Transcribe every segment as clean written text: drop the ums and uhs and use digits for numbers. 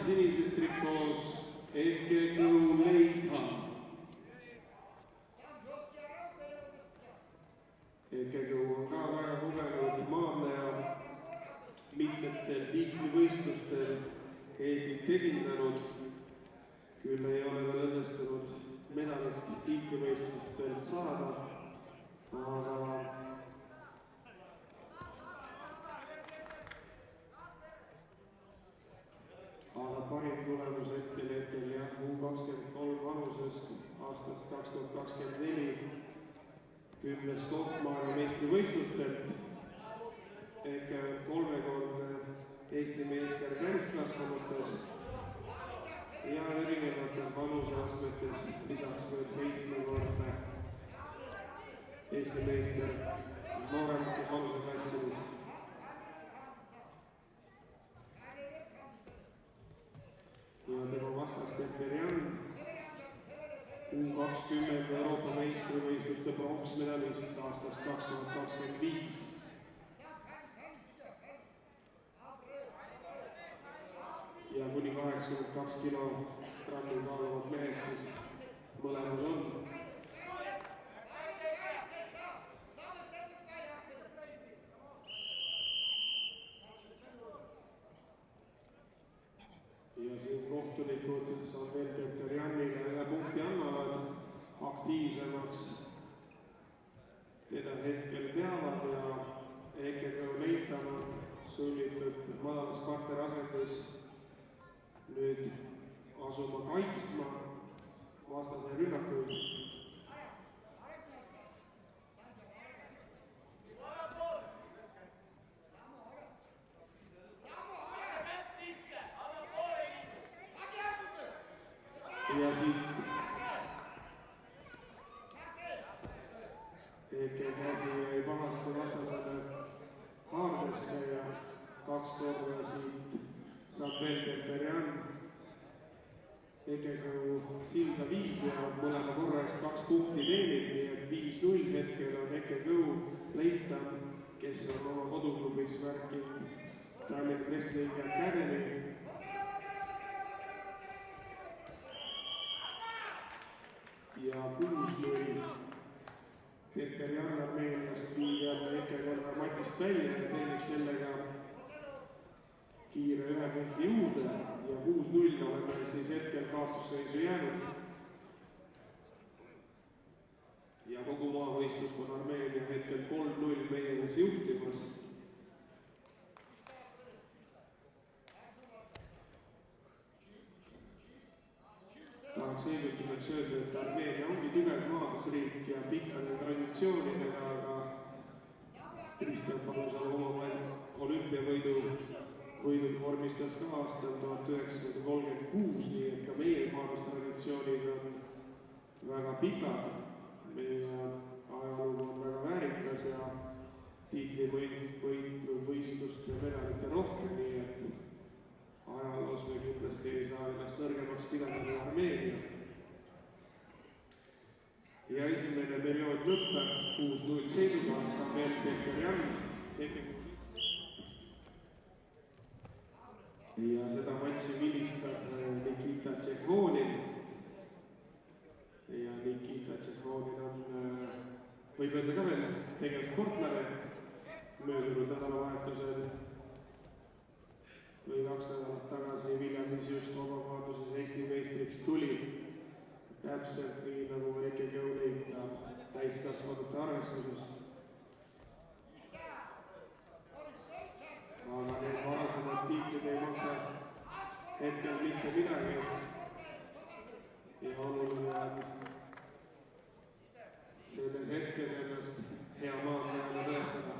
sinises trikoos EKG Leitham. EKG on ka väga kogenud maadleja, mitmetel tiitlivõistlustel Eestit esindanud, küll ei ole veel õnnestunud medalit tiitlivõistlustelt saada, aga parim tulemus hetkel jah, U23 vanusest aastast 2024 10. koht maailma meistrivõistlustelt ehk kolmekordne Eesti meister täiskasvanutes ja erinevates vanuseastmetes lisaks veel 7-kordne Eesti meister nooremates vanuseklassides. Ja tema vastas Temperjan, U20 Euroopa meistrivõistluste pronksmedalist aastast 2025. Ja kuni 82 kilogrammi kaaluvad mehed siis mõlemad on. Ja siin kohtunikud Samuel Temperjanile 1 punkti annavad aktiivsemaks. Teda hetkel teavad ja EKG Leitham on sunnitud madalas partnerasendes nüüd asuma kaitsma vastase rünnakuid. Ja siit EKG käsi jäi pahasti vastasele haardesse ja 2 korda siit saab veel Temperjan EKG silda viib ja mõlema korra eest 2 punkti teenib, nii et 5-0 hetkel on EKG Leitham, kes on oma koduklubiks märkinud Tallinna Wrestling Academy. Ja 6-0 Temperjan Armeeniast viib EKG matist välja ja teenib sellega kiire 1 punkti juurde ja 6-0 oleme siis hetkel kaotusseisu jäänud. Ja kogu maavõistlust on Armeenia hetkel 3-0 meie ees juhtimas. Tahaks eeldustuseks öelda, et Armeenia ongi tugev maadusriik ja pikkade traditsioonidega, aga Kristjan Panusal omavahel olümpiavõidud vormistas ka aastal 1936, nii et ka meie maadustraditsioonid on väga pikad. Meie ajalugu on väga väärikas ja tiitlivõistlust ja medalite rohkem, nii et ajaloos me kindlasti ei saa ennast nõrgemaks pidada kui Armeenia. Ja esimene periood lõpeb 6-0 seisuga, saab veel Temperjan. Ja seda matši vilistab Nikita Tšehhonin. Ja Nikita Tšehhonin on, võib öelda ka veel, tegevsportlane möödunud nädalavahetusel või 2 nädalat tagasi Viljandis just vabavaaduses Eesti meistriks tuli. Täpselt nii nagu EKG Leitham täiskasvanute arvestuses. Aga need varasemad tiitlid ei maksa hetkel mitte midagi. Ja oluline on selles hetkes ennast hea maadlejana tõestada.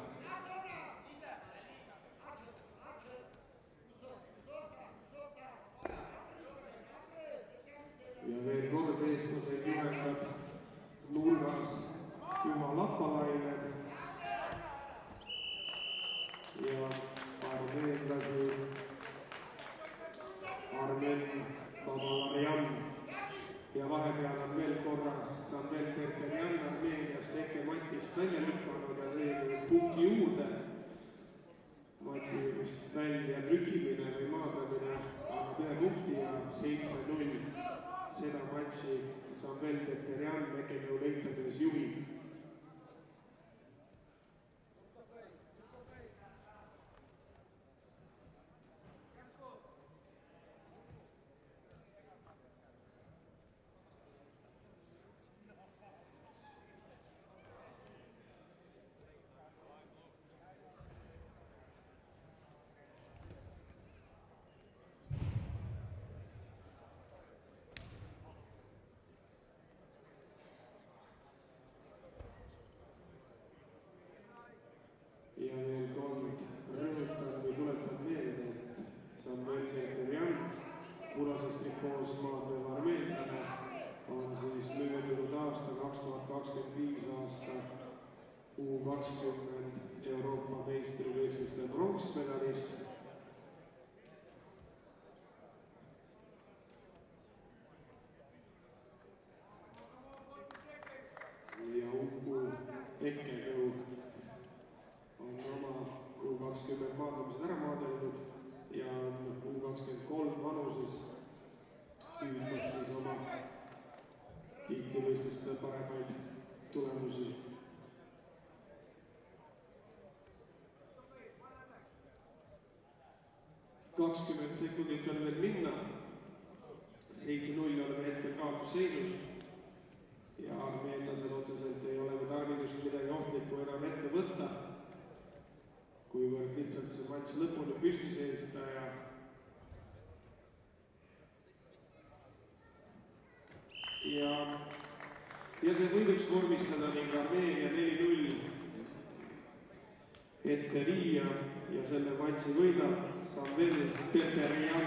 Ja veel kord eestlased juhendab nurgas Juha Lapalainen. tulemusi. Kakskümmend sekundit on veel minna. 7-0 oleme hetkel kaotusseisus ja meenlasel otseselt ei ole tarvidust midagi ohtlikku enam ette võtta, kuivõrd lihtsalt see matš lõpuni püsti seista ja see võiduks vormistada ning Armeenia 4-0 ette viia ja selle matši võidab Samvel Peterjan.